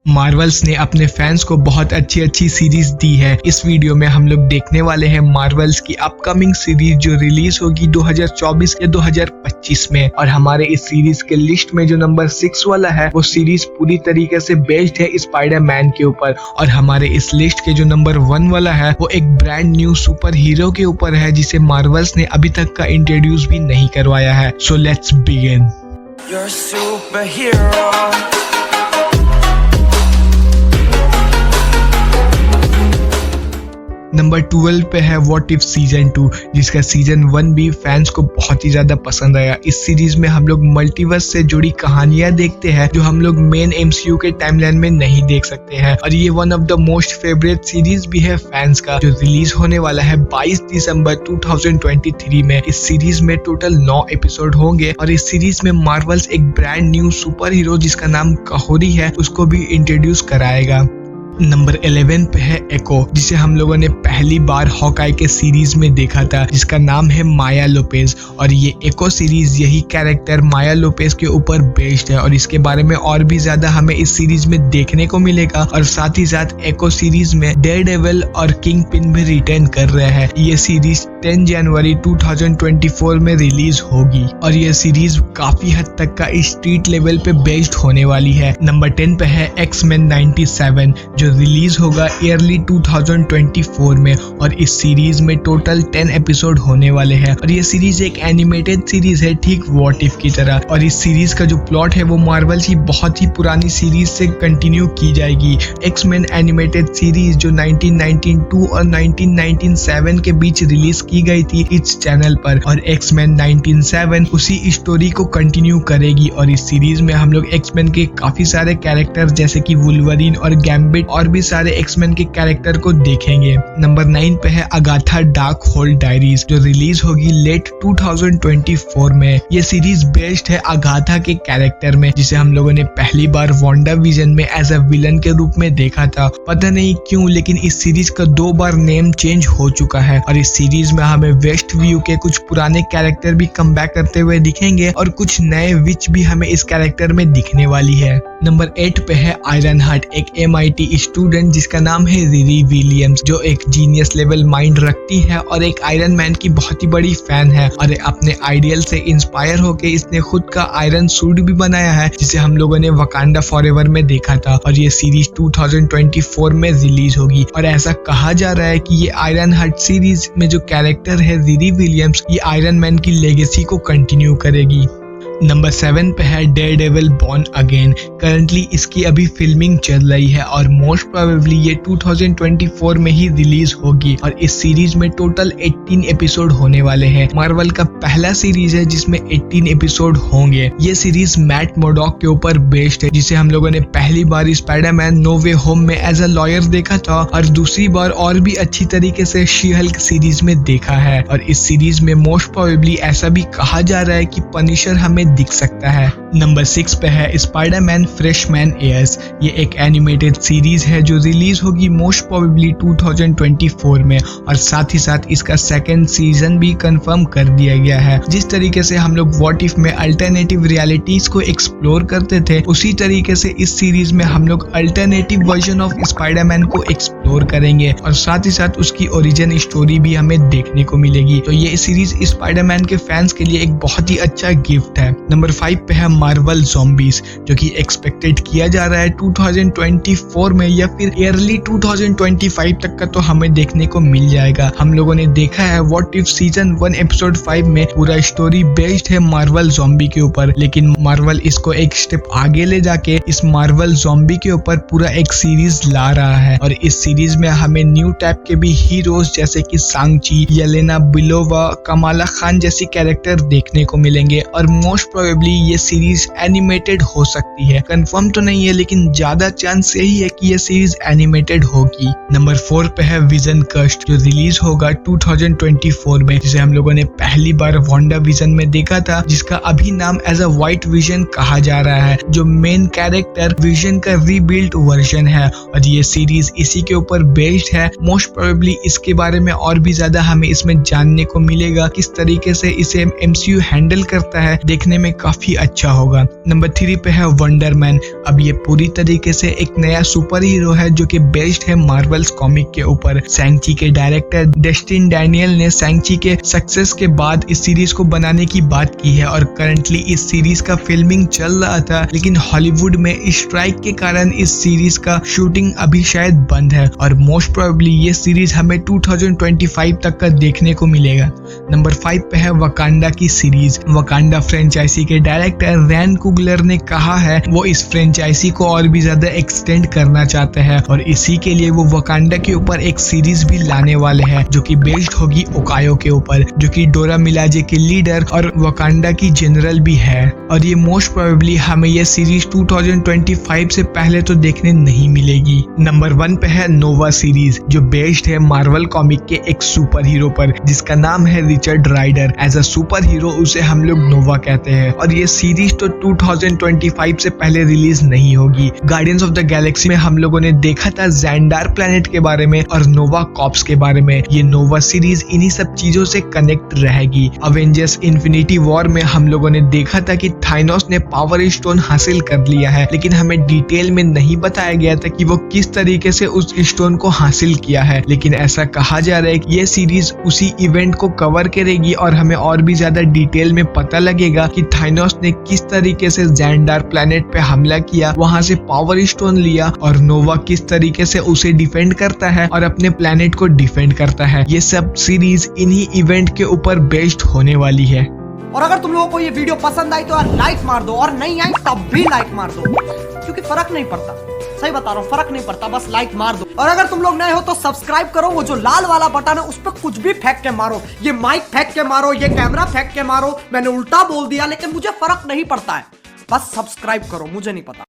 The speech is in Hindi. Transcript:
मार्वल्स ने अपने फैंस को बहुत अच्छी सीरीज दी है। इस वीडियो में हम लोग देखने वाले हैं मार्वल्स की अपकमिंग सीरीज जो रिलीज होगी 2024 या 2025 में। और हमारे इस सीरीज के लिस्ट में जो नंबर 6 वाला है वो सीरीज पूरी तरीके से बेस्ड है स्पाइडरमैन के ऊपर। और हमारे इस लिस्ट के जो नंबर 1 वाला है वो एक ब्रांड न्यू सुपर हीरो के ऊपर है जिसे मार्वल्स ने अभी तक का इंट्रोड्यूस भी नहीं करवाया है। So let's begin. नंबर 12 पे है व्हाट इफ सीजन 2, जिसका सीजन 1 भी फैंस को बहुत ही ज्यादा पसंद आया। इस सीरीज में हम लोग मल्टीवर्स से जुड़ी कहानियां देखते हैं जो हम लोग मेन एमसीयू के टाइमलाइन में नहीं देख सकते हैं। और ये one of the most favourite series भी है फैंस का, जो रिलीज होने वाला है 22 दिसंबर 2023 में। इस सीरीज में टोटल 9 एपिसोड होंगे और इस सीरीज में मार्वल्स एक ब्रांड न्यू सुपर हीरो जिसका नाम काहोरी है उसको भी इंट्रोड्यूस कराएगा। नंबर 11 पे है एको, जिसे हम लोगों ने पहली बार हॉकाई के सीरीज में देखा था, जिसका नाम है माया लोपेज। और ये एको सीरीज यही कैरेक्टर माया लोपेज के ऊपर बेस्ड है और इसके बारे में और भी ज्यादा हमें इस सीरीज में देखने को मिलेगा। और साथ ही साथ एको सीरीज में डेयरडेविल और किंग पिन भी रिटर्न कर रहे हैं। ये सीरीज 10 जनवरी 2024 में रिलीज होगी और ये सीरीज काफी हद तक का स्ट्रीट लेवल पे बेस्ड होने वाली है। नंबर 10 पे है एक्स-मेन 97, जो रिलीज होगा ईयरली 2024 में। और इस सीरीज में टोटल 10 एपिसोड होने वाले हैं और ये सीरीज एक एनिमेटेड सीरीज है, ठीक व्हाट इफ की तरह। और इस सीरीज का जो प्लॉट है वो मार्वल की बहुत ही पुरानी सीरीज से कंटिन्यू की जाएगी। एक्स-मेन एनिमेटेड सीरीज जो 1992 और 1997 के बीच रिलीज की गई थी इस चैनल पर, और एक्स-मेन 97 उसी स्टोरी को कंटिन्यू करेगी। और इस सीरीज में हम लोग एक्स-मेन के काफी सारे कैरेक्टर जैसे कि वुल्वरीन और गैम्बिट और भी सारे एक्स-मेन के कैरेक्टर को देखेंगे। नंबर 9 पे है अगाथा डार्क होल्ड डायरीज, जो रिलीज होगी लेट 2024 में। ये सीरीज बेस्ड है अगाथा के कैरेक्टर में, जिसे हम लोगों ने पहली बार वांडा विजन में एज अ विलन के रूप में देखा था। पता नहीं क्यों लेकिन इस सीरीज का 2 बार नेम चेंज हो चुका है। और इस सीरीज में हमें वेस्ट व्यू के कुछ पुराने कैरेक्टर भी कम बैक करते हुए दिखेंगे और कुछ नए विच भी हमें इस कैरेक्टर में दिखने वाली है। नंबर 8 पे है आयरन हार्ट, एक MIT स्टूडेंट जिसका नाम है रिरी विलियम्स, जो एक जीनियस लेवल माइंड रखती है और एक आयरन मैन की बहुत ही बड़ी फैन है। और अपने आइडियल से इंस्पायर होकर इसने खुद का आयरन सूट भी बनाया है, जिसे हम लोगों ने वकांडा फॉरएवर में देखा था। और ये सीरीज 2024 में रिलीज होगी और ऐसा कहा जा रहा है कि ये आयरन हार्ट सीरीज में जो कैरेक्टर है रिरी विलियम्स, ये आयरन मैन की लेगेसी को कंटिन्यू करेगी। नंबर 7 पे है डेयरडेविल बॉर्न अगेन। करंटली इसकी अभी फिल्मिंग चल रही है और मोस्ट प्रोबेबली ये 2024 में ही रिलीज होगी। और इस सीरीज में टोटल 18 एपिसोड होने वाले हैं। मार्वल का पहला सीरीज है जिसमें 18 एपिसोड होंगे। ये सीरीज मैट मोडॉक के ऊपर बेस्ड है, जिसे हम लोगों ने पहली बार स्पाइडरमैन नो वे होम में एज अ लॉयर देखा था और दूसरी बार और भी अच्छी तरीके से शी हल्क सीरीज में देखा है। और इस सीरीज में मोस्ट प्रोबेबली ऐसा भी कहा जा रहा है कि पनिशर हमें दिख सकता है। नंबर 6 पे है स्पाइडरमैन फ्रेशमैन एयर्स। ये एक एनिमेटेड सीरीज है जो रिलीज होगी मोस्ट प्रोबेबली 2024 में। और साथ ही साथ इसका सेकंड सीजन भी कंफर्म कर दिया गया है। जिस तरीके से हम लोग व्हाट इफ में अल्टरनेटिव रियलिटीज को एक्सप्लोर करते थे, उसी तरीके से इस सीरीज में हम लोग अल्टरनेटिव वर्जन ऑफ स्पाइडरमैन को एक्सप्लोर करेंगे और साथ ही साथ उसकी ओरिजिन स्टोरी भी हमें देखने को मिलेगी। तो ये सीरीज स्पाइडरमैन के फैंस के लिए एक बहुत ही अच्छा गिफ्ट है। नंबर 5 पे है मार्वल ज़ॉम्बीज, जो कि एक्सपेक्टेड किया जा रहा है 2024 में या फिर ईयरली 2025 तक का तो हमें देखने को मिल जाएगा। हम लोगों ने देखा है व्हाट इफ सीजन 1 एपिसोड 5 में पूरा स्टोरी बेस्ड है मार्वल ज़ॉम्बी के ऊपर, लेकिन मार्वल इसको एक स्टेप आगे ले जाके इस मार्वल ज़ॉम्बी के ऊपर पूरा एक सीरीज ला रहा है। और इस सीरीज में हमें न्यू टाइप के भी हीरोज जैसे कि सांग-ची, येलेना बिलोवा, कमाला खान जैसी कैरेक्टर देखने को मिलेंगे। और मोस्ट प्रोबेबली ये सीरीज एनिमेटेड हो सकती है, कंफर्म तो नहीं है लेकिन ज्यादा चांस यही है कि ये सीरीज एनिमेटेड होगी। नंबर 4 पे है विजन कस्ट, जो रिलीज होगा 2024 में, जिसे हम लोगों ने पहली बार वांडा विजन में देखा था, जिसका अभी नाम एज अ व्हाइट विजन कहा जा रहा है, जो मेन कैरेक्टर विजन का रीबिल्ड वर्जन है। और ये सीरीज इसी के ऊपर बेस्ड है। मोस्ट प्रोबेबली इसके बारे में और भी ज्यादा हमें इसमें जानने को मिलेगा, किस तरीके से इसे MCU हैंडल करता है। देखने में काफी अच्छा होगा। नंबर 3 पे है वंडर मैन। अब ये पूरी तरीके से एक नया सुपर हीरो है जो कि बेस्ड है मार्वल्स कॉमिक के ऊपर। शैंग-ची के डायरेक्टर डेस्टिन डैनियल ने शैंग-ची के सक्सेस के बाद इस सीरीज को बनाने की बात की है और करंटली इस सीरीज का फिल्मिंग चल रहा था, लेकिन हॉलीवुड में स्ट्राइक के कारण इस सीरीज का शूटिंग अभी शायद बंद है और मोस्ट प्रोबेबली ये सीरीज हमें 2025 तक का देखने को मिलेगा। नंबर 5 पे है वकांडा की सीरीज। वकांडा फ्रेंचाइजी के डायरेक्टर रैन कुगलर ने कहा है वो इस फ्रेंचाइजी को और भी ज्यादा एक्सटेंड करना चाहते हैं और इसी के लिए वो वकांडा के ऊपर एक सीरीज भी लाने वाले हैं जो कि बेस्ड होगी ओकायो के ऊपर, जो कि डोरा मिलाजे के लीडर और वकांडा की जनरल भी है। और ये मोस्ट प्रोबेबली हमें ये सीरीज 2025 से पहले तो देखने नहीं मिलेगी। नंबर 1 पे है नोवा सीरीज जो बेस्ड है मार्वल कॉमिक के एक सुपर हीरो पर जिसका नाम है Richard Rider. As a superhero उसे हम लोग नोवा कहते हैं और ये सीरीज तो 2025 से पहले रिलीज नहीं होगी। गार्डियंस ऑफ द गैलेक्सी में हम लोगों ने देखा था ज़ैंडार प्लेनेट के बारे में और नोवा कॉप्स के बारे में। ये नोवा सीरीज इन्हीं सब चीजों से कनेक्ट रहेगी। अवेंजर्स इन्फिनिटी वॉर में हम लोगों ने देखा था कि थाइनोस ने पावर स्टोन हासिल कर लिया है, लेकिन हमें डिटेल में नहीं बताया गया था कि वो किस तरीके से उस स्टोन को हासिल किया है। लेकिन ऐसा कहा जा रहा है कि ये सीरीज उसी इवेंट को कवर करेगी और हमें और भी ज्यादा डिटेल में पता लगेगा कि थाइनोस ने किस तरीके से ज़ैंडार प्लेनेट पे हमला किया, वहां से पावर स्टोन लिया और नोवा किस तरीके से उसे डिफेंड करता है और अपने प्लेनेट को डिफेंड करता है। ये सब सीरीज इन्हीं इवेंट के ऊपर बेस्ड होने वाली है। और अगर तुम लोगों को ये वीडियो पसंद आई तो यार लाइक मार दो और नहीं आई तब भी लाइक मार दो, क्योंकि फर्क नहीं पड़ता। सही बता रहा हूँ, फर्क नहीं पड़ता, बस लाइक मार दो। और अगर तुम लोग नए हो तो सब्सक्राइब करो। वो जो लाल वाला बटन है उस पर कुछ भी फेंक के मारो, ये माइक फेंक के मारो, ये कैमरा फेंक के मारो। मैंने उल्टा बोल दिया लेकिन मुझे फर्क नहीं पड़ता है, बस सब्सक्राइब करो, मुझे नहीं पता।